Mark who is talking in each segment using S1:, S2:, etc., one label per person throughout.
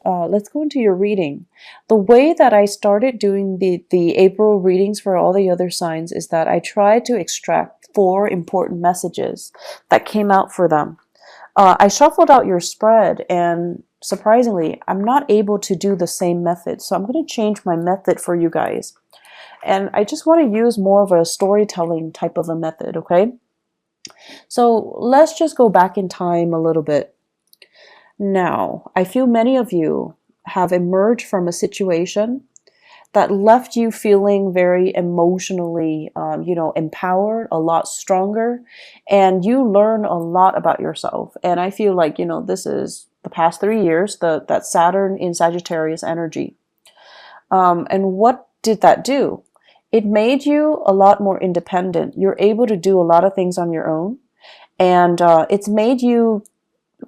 S1: let's go into your reading. The way that I started doing the April readings for all the other signs is that I tried to extract 4 important messages that came out for them. I shuffled out your spread, and surprisingly, I'm not able to do the same method. So I'm going to change my method for you guys. And I just want to use more of a storytelling type of a method, okay? So let's just go back in time a little bit. Now, I feel many of you have emerged from a situation that left you feeling very emotionally, empowered, a lot stronger, and you learn a lot about yourself. And I feel like, this is the past 3 years, that Saturn in Sagittarius energy. And what did that do? It made you a lot more independent. You're able to do a lot of things on your own. And it's made you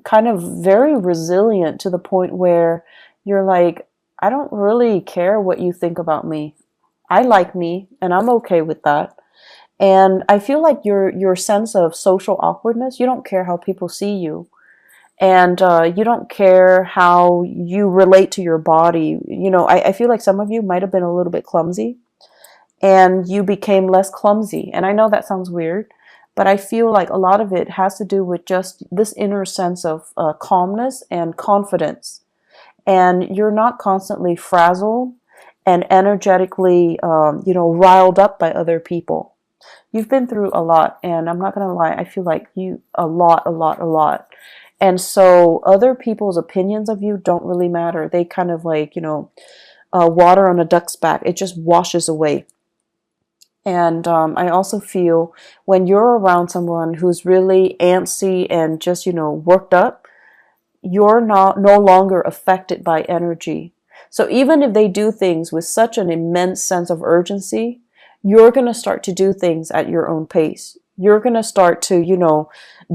S1: kind of very resilient to the point where you're like, I don't really care what you think about me. I like me, and I'm okay with that. And I feel like your sense of social awkwardness, you don't care how people see you. And you don't care how you relate to your body. I feel like some of you might have been a little bit clumsy, and you became less clumsy. And I know that sounds weird, but I feel like a lot of it has to do with just this inner sense of calmness and confidence. And you're not constantly frazzled and energetically, riled up by other people. You've been through a lot, and I'm not going to lie, I feel like you, a lot, a lot, a lot. And so other people's opinions of you don't really matter. They kind of like, water on a duck's back. It just washes away. And I also feel when you're around someone who's really antsy and just, worked up, you're not no longer affected by energy. So even if they do things with such an immense sense of urgency, you're going to start to do things at your own pace. You're going to start to,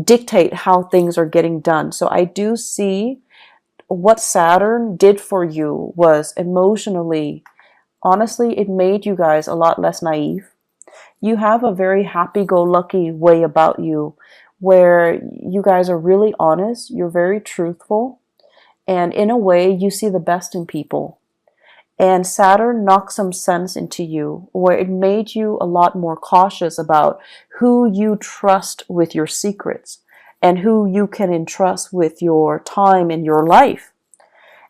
S1: dictate how things are getting done. So I do see what Saturn did for you was emotionally, honestly, it made you guys a lot less naive. You have a very happy-go-lucky way about you where you guys are really honest, you're very truthful, and in a way, you see the best in people. And Saturn knocked some sense into you where it made you a lot more cautious about who you trust with your secrets and who you can entrust with your time and your life.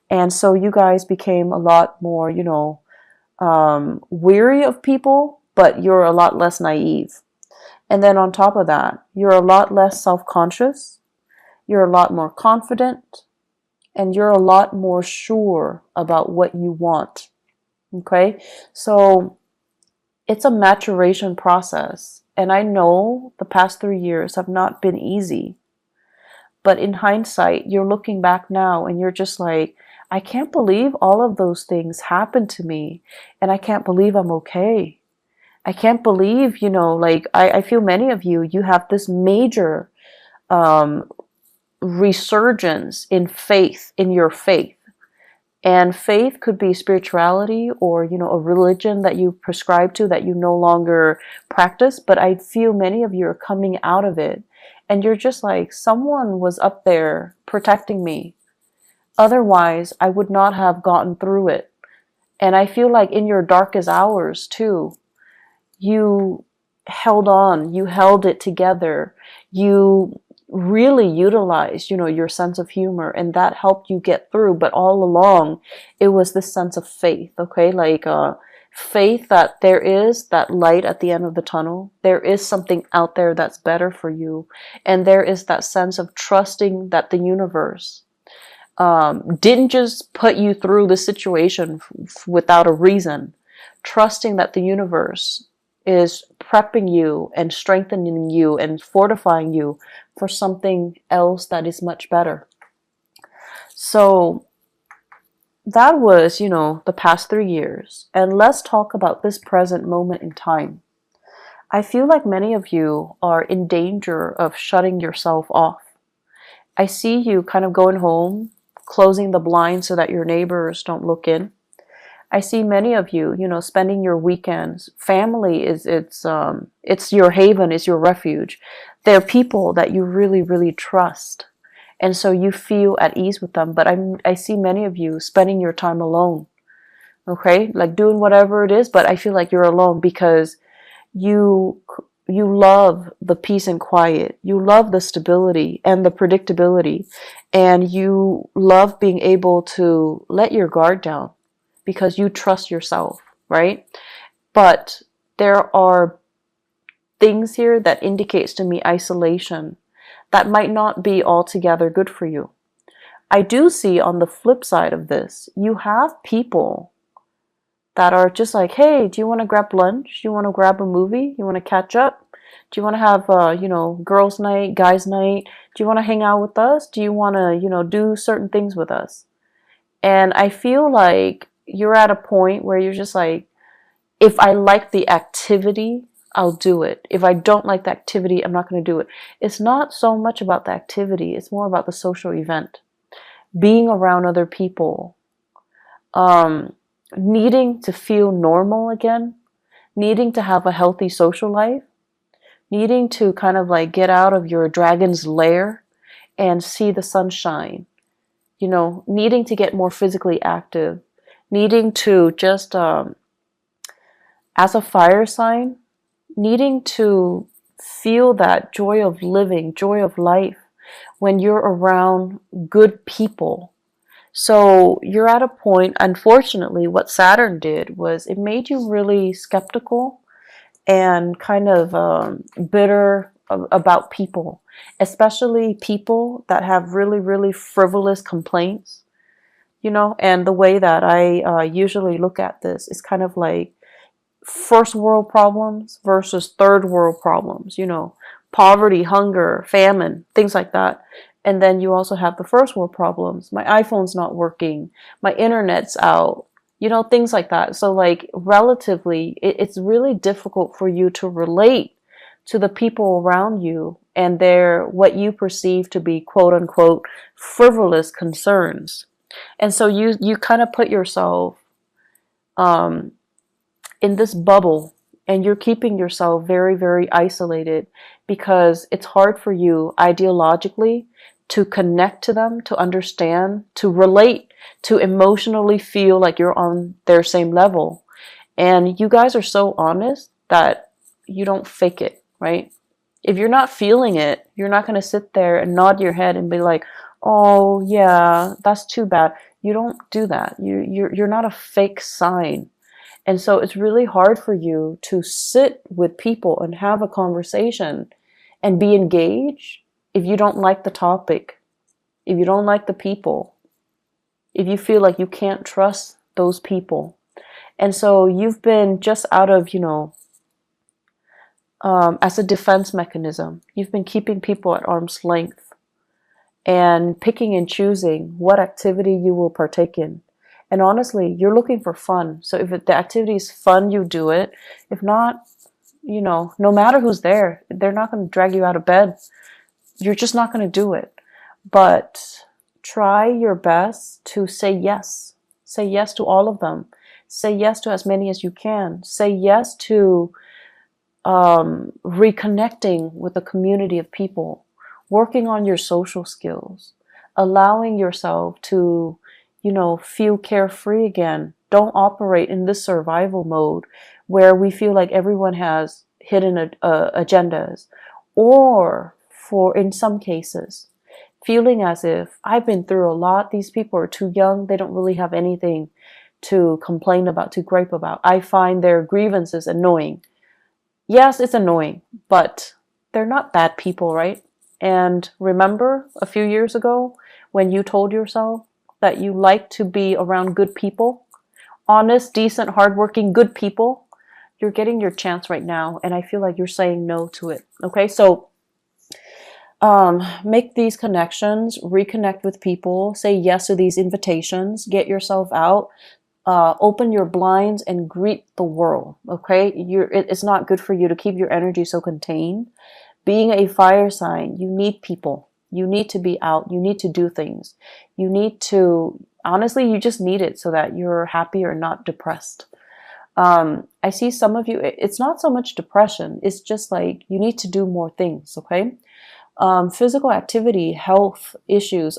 S1: And so you guys became a lot more, weary of people, but you're a lot less naive. And then on top of that, you're a lot less self-conscious, you're a lot more confident, and you're a lot more sure about what you want. Okay? So it's a maturation process. And I know the past 3 years have not been easy. But in hindsight, you're looking back now and you're just like, I can't believe all of those things happened to me. And I can't believe I'm okay. I can't believe, I feel many of you, you have this major resurgence in faith, in your faith. And faith could be spirituality or, a religion that you prescribe to that you no longer practice. But I feel many of you are coming out of it. And you're just like, someone was up there protecting me. Otherwise, I would not have gotten through it. And I feel like in your darkest hours too, you held on, you held it together, you really utilized, your sense of humor, and that helped you get through. But all along, it was this sense of faith, okay? Like faith that there is that light at the end of the tunnel. There is something out there that's better for you. And there is that sense of trusting that the universe didn't just put you through the situation without a reason. Trusting that the universe is prepping you and strengthening you and fortifying you for something else that is much better. So that was, the past 3 years. And let's talk about this present moment in time. I feel like many of you are in danger of shutting yourself off. I see you kind of going home, closing the blinds so that your neighbors don't look in. I see many of you, spending your weekends. Family it's your haven, it's your refuge. They're people that you really, really trust. And so you feel at ease with them. But I see many of you spending your time alone. Okay? Like doing whatever it is, but I feel like you're alone because you you love the peace and quiet. You love the stability and the predictability. And you love being able to let your guard down because you trust yourself, right? But there are things here that indicates to me isolation that might not be altogether good for you. I do see on the flip side of this, you have people that are just like, hey, do you want to grab lunch? Do you want to grab a movie? You want to catch up? Do you want to have, girls' night, guys' night? Do you want to hang out with us? Do you want to, do certain things with us? And I feel like you're at a point where you're just like, if I like the activity, I'll do it. If I don't like the activity, I'm not going to do it. It's not so much about the activity. It's more about the social event. Being around other people. Needing to feel normal again. Needing to have a healthy social life. Needing to kind of like get out of your dragon's lair and see the sunshine. Needing to get more physically active. Needing to just, as a fire sign, needing to feel that joy of living, joy of life when you're around good people. So you're at a point, unfortunately, what Saturn did was it made you really skeptical and kind of bitter about people, especially people that have really, really frivolous complaints, and the way that I usually look at this is kind of like first world problems versus third world problems, poverty, hunger, famine, things like that. And then you also have the first world problems. My iPhone's not working. My internet's out. Things like that. So like relatively, it's really difficult for you to relate to the people around you and their, what you perceive to be quote unquote frivolous concerns. And so you kind of put yourself, in this bubble, and you're keeping yourself very, very isolated because it's hard for you ideologically to connect to them, to understand, to relate, to emotionally feel like you're on their same level. And you guys are so honest that you don't fake it, right? If you're not feeling it, you're not going to sit there and nod your head and be like, oh yeah, that's too bad. You don't do that. You're not a fake sign. And so it's really hard for you to sit with people and have a conversation and be engaged if you don't like the topic, if you don't like the people, if you feel like you can't trust those people. And so you've been just out of, as a defense mechanism, you've been keeping people at arm's length and picking and choosing what activity you will partake in. And honestly, you're looking for fun. So if the activity is fun, you do it. If not, no matter who's there, they're not going to drag you out of bed. You're just not going to do it. But try your best to say yes. Say yes to all of them. Say yes to as many as you can. Say yes to reconnecting with a community of people. Working on your social skills. Allowing yourself to feel carefree again. Don't operate in this survival mode where we feel like everyone has hidden agendas. Or, in some cases, feeling as if I've been through a lot. These people are too young. They don't really have anything to complain about, to gripe about. I find their grievances annoying. Yes, it's annoying, but they're not bad people, right? And remember a few years ago when you told yourself that you like to be around good people, honest, decent, hardworking, good people, you're getting your chance right now. And I feel like you're saying no to it. Okay, so make these connections, reconnect with people, say yes to these invitations, get yourself out, open your blinds and greet the world. Okay, it's not good for you to keep your energy so contained. Being a fire sign, you need people. You need to be out. You need to do things. You need to, honestly, you just need it so that you're happy or not depressed. I see some of you, it's not so much depression. It's just like you need to do more things, okay? Physical activity, health issues.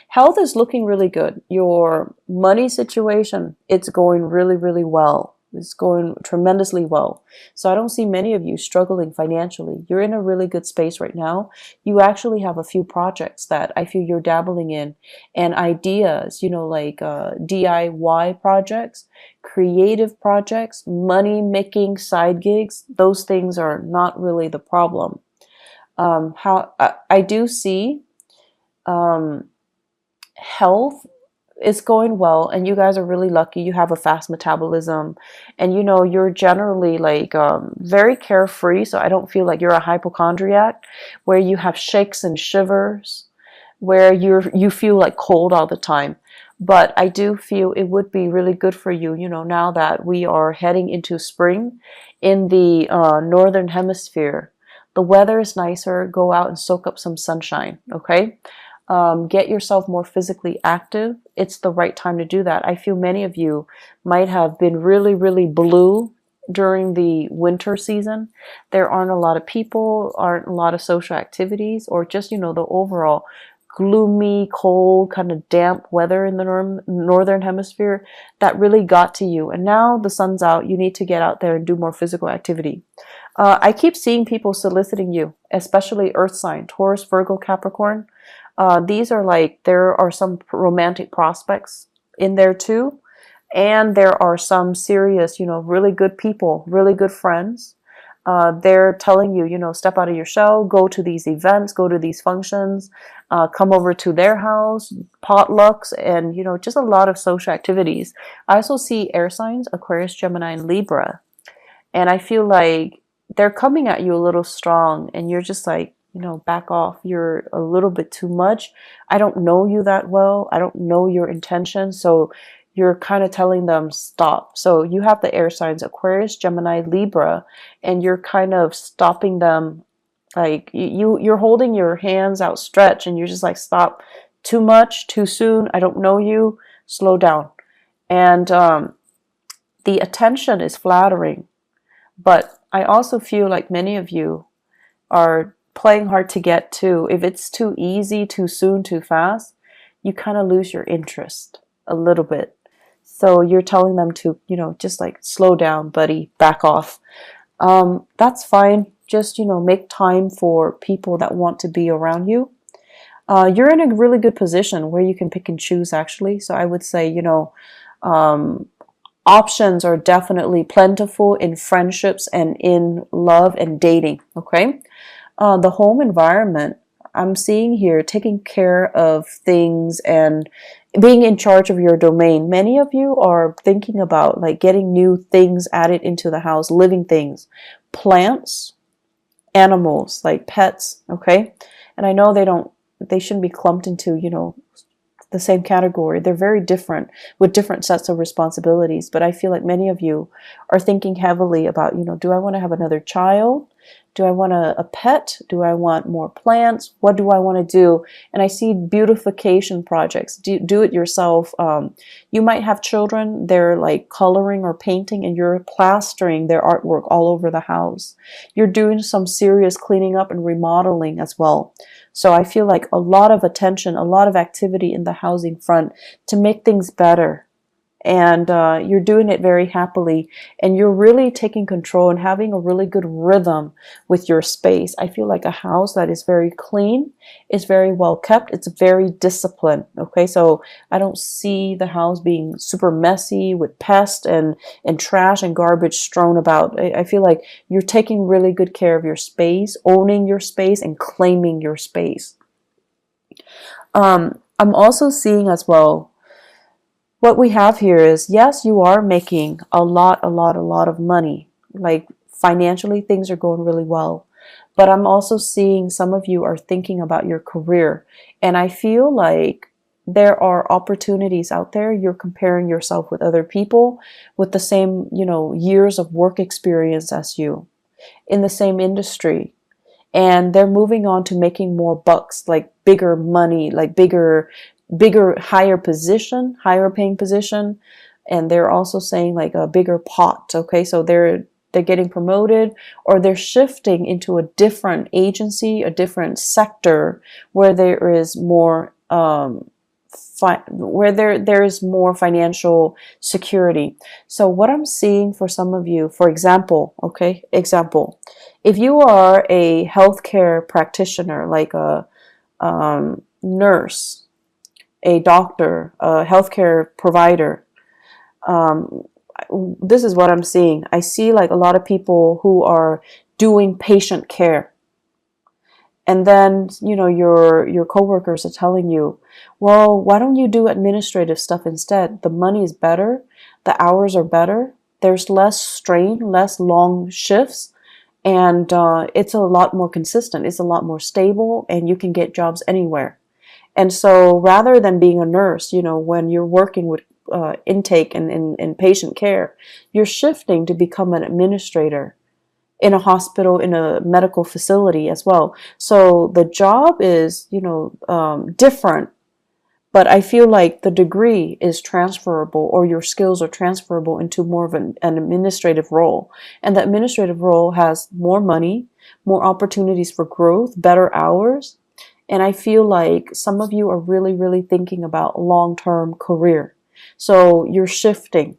S1: Health is looking really good. Your money situation, it's going really, really well. It's going tremendously well. So I don't see many of you struggling financially. You're in a really good space right now. You actually have a few projects that I feel you're dabbling in, and ideas, like DIY projects, creative projects, money making side gigs. Those things are not really the problem. How I do see um, health is going well, and you guys are really lucky. You have a fast metabolism, and you're generally like very carefree. So I don't feel like you're a hypochondriac, where you have shakes and shivers, where you feel like cold all the time. But I do feel it would be really good for you, now that we are heading into spring in the northern hemisphere. The weather is nicer. Go out and soak up some sunshine, okay? Get yourself more physically active. It's the right time to do that. I feel many of you might have been really, really blue during the winter season. There aren't a lot of people, aren't a lot of social activities, or just, the overall gloomy, cold, kind of damp weather in the northern hemisphere that really got to you. And now the sun's out. You need to get out there and do more physical activity. I keep seeing people soliciting you, especially earth sign, Taurus, Virgo, Capricorn. These are like, there are some romantic prospects in there too. And there are some serious, really good people, really good friends. They're telling you, step out of your shell, go to these events, go to these functions, come over to their house, potlucks, and, just a lot of social activities. I also see air signs, Aquarius, Gemini, and Libra. And I feel like they're coming at you a little strong, and you're just like, back off. You're a little bit too much. I don't know you that well. I don't know your intention. So you're kind of telling them stop. So you have the air signs, Aquarius, Gemini, Libra, and you're kind of stopping them. Like you're holding your hands outstretched, and you're just like, stop. Too much, too soon. I don't know you. Slow down. And the attention is flattering. But I also feel like many of you are playing hard to get to. If it's too easy, too soon, too fast, you kind of lose your interest a little bit. So you're telling them to, just like slow down, buddy, back off. That's fine. Just, make time for people that want to be around you. You're in a really good position where you can pick and choose, actually. So I would say, options are definitely plentiful in friendships and in love and dating, okay? The home environment, I'm seeing here, taking care of things and being in charge of your domain. Many of you are thinking about like getting new things added into the house, living things, plants, animals, like pets, okay? And I know they shouldn't be clumped into, the same category. They're very different with different sets of responsibilities. But I feel like many of you are thinking heavily about, do I want to have another child? Do I want a pet? Do I want more plants? What do I want to do? And I see beautification projects. Do it yourself. You might have children. They're like coloring or painting, and you're plastering their artwork all over the house. You're doing some serious cleaning up and remodeling as well. So I feel like a lot of attention, a lot of activity in the housing front to make things better. And you're doing it very happily, and you're really taking control and having a really good rhythm with your space. I feel like a house that is very clean, is very well kept, it's very disciplined, okay? So I don't see the house being super messy with pests and trash and garbage strewn about. I feel like you're taking really good care of your space, owning your space, and claiming your space. I'm also seeing as well, what we have here is, yes, you are making a lot of money. Like financially, things are going really well. But I'm also seeing some of you are thinking about your career. And I feel like there are opportunities out there. You're comparing yourself with other people with the same, years of work experience as you in the same industry. And they're moving on to making more bucks, like bigger money, like bigger, higher paying position. And they're also saying like a bigger pot. Okay. So they're they're getting promoted, or they're shifting into a different agency, a different sector where there is more there is more financial security. So what I'm seeing for some of you, for example, if you are a healthcare practitioner, like a nurse, a doctor, a healthcare provider, this is what I'm seeing. I see like a lot of people who are doing patient care. And then, your coworkers are telling you, well, why don't you do administrative stuff instead? The money is better, the hours are better, there's less strain, less long shifts, and it's a lot more consistent, it's a lot more stable, and you can get jobs anywhere. And so rather than being a nurse, when you're working with intake and patient care, you're shifting to become an administrator in a hospital, in a medical facility as well. So the job is, different, but I feel like the degree is transferable, or your skills are transferable into more of an administrative role. And the administrative role has more money, more opportunities for growth, better hours. And I feel like some of you are really, really thinking about long-term career. So you're shifting.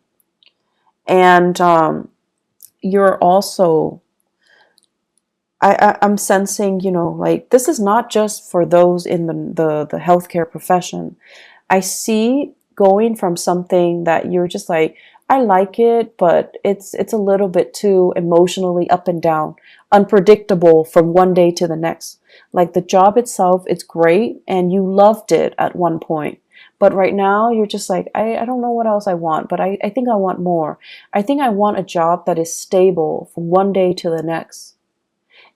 S1: And you're also, I'm sensing, like this is not just for those in the healthcare profession. I see going from something that you're just like, I like it, but it's a little bit too emotionally up and down, unpredictable from one day to the next. Like the job itself, it's great and you loved it at one point. But right now you're just like, I don't know what else I want, but I think I want more. I think I want a job that is stable from one day to the next.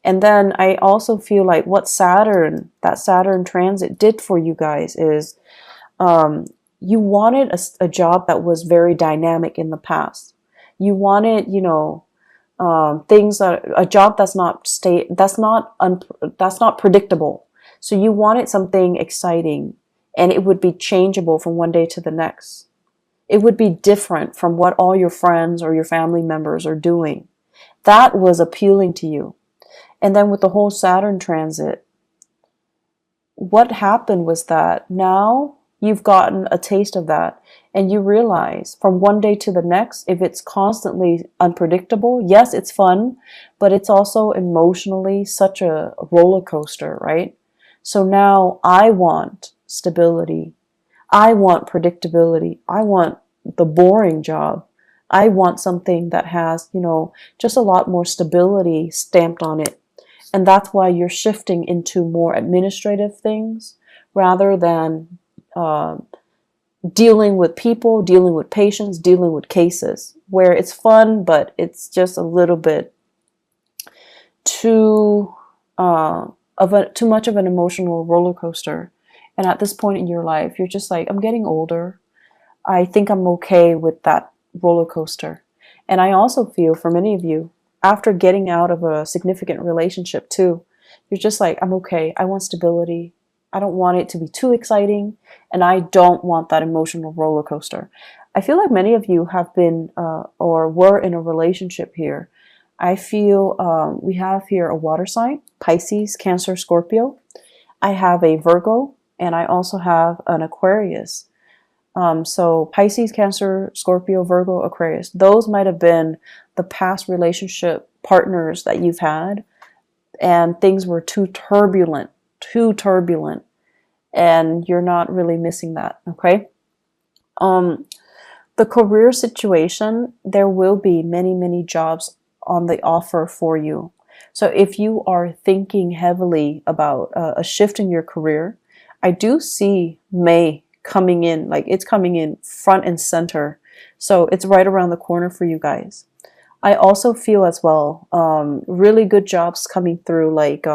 S1: And then I also feel like what that Saturn transit did for you guys is you wanted a job that was very dynamic in the past. You wanted, a job that's not predictable. So you wanted something exciting, and it would be changeable from one day to the next. It would be different from what all your friends or your family members are doing. That was appealing to you. And then with the whole Saturn transit, what happened was that now you've gotten a taste of that, and you realize from one day to the next, if it's constantly unpredictable, yes, it's fun, but it's also emotionally such a roller coaster, right? So now I want stability. I want predictability. I want the boring job. I want something that has, just a lot more stability stamped on it. And that's why you're shifting into more administrative things rather than dealing with people, dealing with patients, dealing with cases, where it's fun, but it's just a little bit too much of an emotional roller coaster. And at this point in your life, you're just like, I'm getting older. I think I'm okay with that roller coaster. And I also feel for many of you, after getting out of a significant relationship too, you're just like, I'm okay. I want stability. I don't want it to be too exciting, and I don't want that emotional roller coaster. I feel like many of you have been or were in a relationship here. I feel we have here a water sign, Pisces, Cancer, Scorpio. I have a Virgo, and I also have an Aquarius. So Pisces, Cancer, Scorpio, Virgo, Aquarius. Those might have been the past relationship partners that you've had, and things were too turbulent, and you're not really missing that, okay? The career situation, there will be many, many jobs on the offer for you. So if you are thinking heavily about a shift in your career, I do see May coming in, like it's coming in front and center. So it's right around the corner for you guys. I also feel as well, really good jobs coming through, like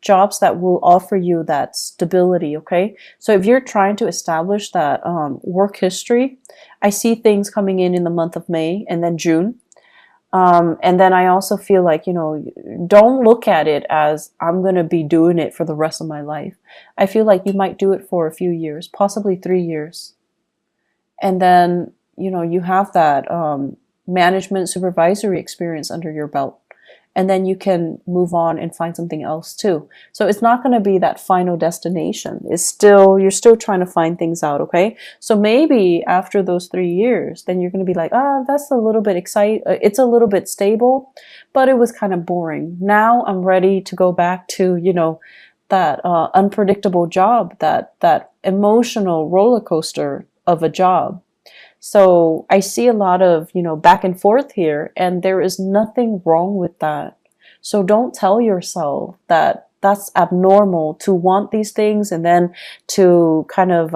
S1: jobs that will offer you that stability, okay? So if you're trying to establish that work history, I see things coming in the month of May and then June. And then I also feel like, don't look at it as I'm going to be doing it for the rest of my life. I feel like you might do it for a few years, possibly 3 years. And then, you have that, management supervisory experience under your belt. And then you can move on and find something else too. So it's not going to be that final destination. It's still, you're still trying to find things out, okay? So maybe after those 3 years, then you're going to be like, that's a little bit exciting. It's a little bit stable, but it was kind of boring. Now I'm ready to go back to, that unpredictable job, that emotional roller coaster of a job. So I see a lot of, back and forth here, and there is nothing wrong with that. So don't tell yourself that that's abnormal to want these things and then to kind of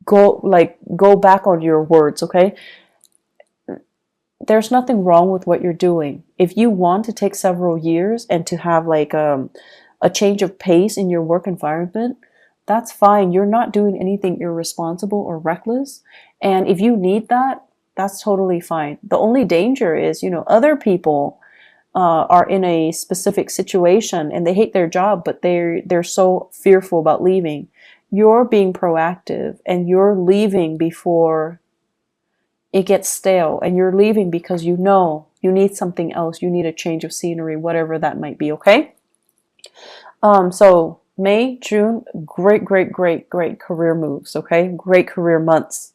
S1: go back on your words, okay? There's nothing wrong with what you're doing. If you want to take several years and to have like a change of pace in your work environment, that's fine. You're not doing anything irresponsible or reckless. And if you need that, that's totally fine. The only danger is, other people are in a specific situation and they hate their job, but they're so fearful about leaving. You're being proactive and you're leaving before it gets stale, and you're leaving because you need something else. You need a change of scenery, whatever that might be, okay? So May, June, great career moves, okay? Great career months.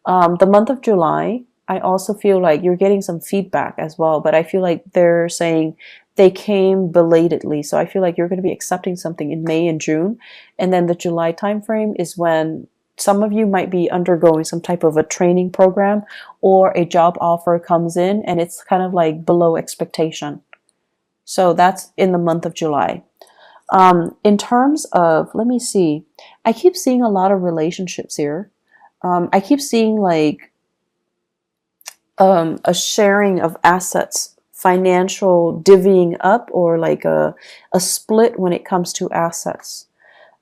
S1: The month of July, I also feel like you're getting some feedback as well, but I feel like they're saying they came belatedly. So I feel like you're going to be accepting something in May and June. And then the July timeframe is when some of you might be undergoing some type of a training program or a job offer comes in and it's kind of like below expectation. So that's in the month of July. In terms of, let me see, I keep seeing a lot of relationships here. I keep seeing like a sharing of assets, financial divvying up, or like a split when it comes to assets.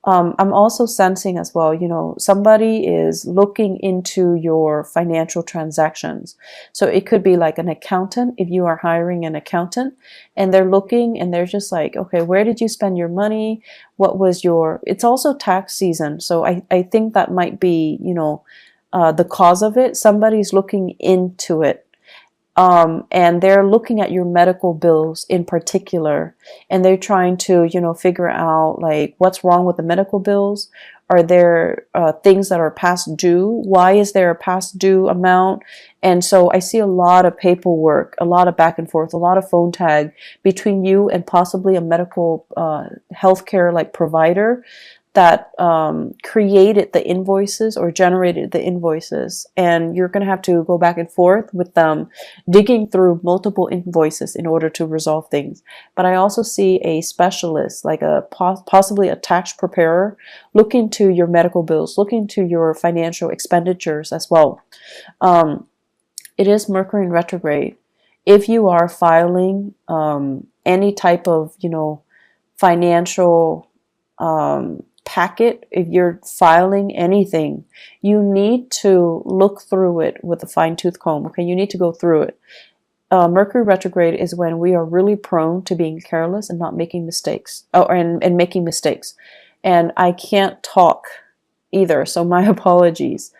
S1: I'm also sensing as well, somebody is looking into your financial transactions. So it could be like an accountant, if you are hiring an accountant, and they're looking and they're just like, okay, where did you spend your money? What was it's also tax season. So I think that might be, the cause of it. Somebody's looking into it. And they're looking at your medical bills in particular, and they're trying to, figure out like what's wrong with the medical bills. Are there things that are past due? Why is there a past due amount? And so I see a lot of paperwork, a lot of back and forth, a lot of phone tag between you and possibly a medical healthcare like provider that created the invoices or generated the invoices, and you're going to have to go back and forth with them, digging through multiple invoices in order to resolve things. But I also see a specialist, like possibly a tax preparer, look into your medical bills, look into your financial expenditures as well. It is Mercury in retrograde. If you are filing any type of, financial packet, if you're filing anything, you need to look through it with a fine-tooth comb, okay? You need to go through it. Mercury retrograde is when we are really prone to being careless and not making mistakes, and making mistakes. And I can't talk either, so my apologies.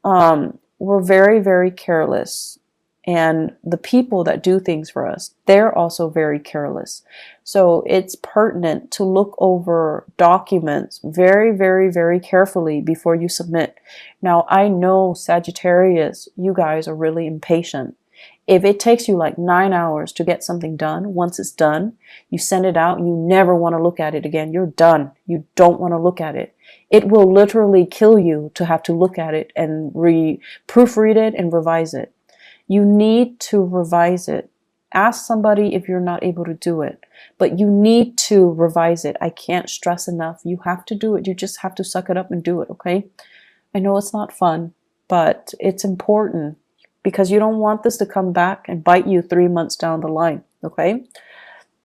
S1: We're very careless. And the people that do things for us, they're also very careless. So it's pertinent to look over documents very carefully before you submit. Now, I know Sagittarius, you guys are really impatient. If it takes you like 9 hours to get something done, once it's done, you send it out, you never want to look at it again. You're done. You don't want to look at it. It will literally kill you to have to look at it and proofread it and revise it. You need to revise it. Ask somebody if you're not able to do it, but you need to revise it. I can't stress enough. You have to do it. You just have to suck it up and do it, okay? I know it's not fun, but it's important because you don't want this to come back and bite you 3 months down the line, okay?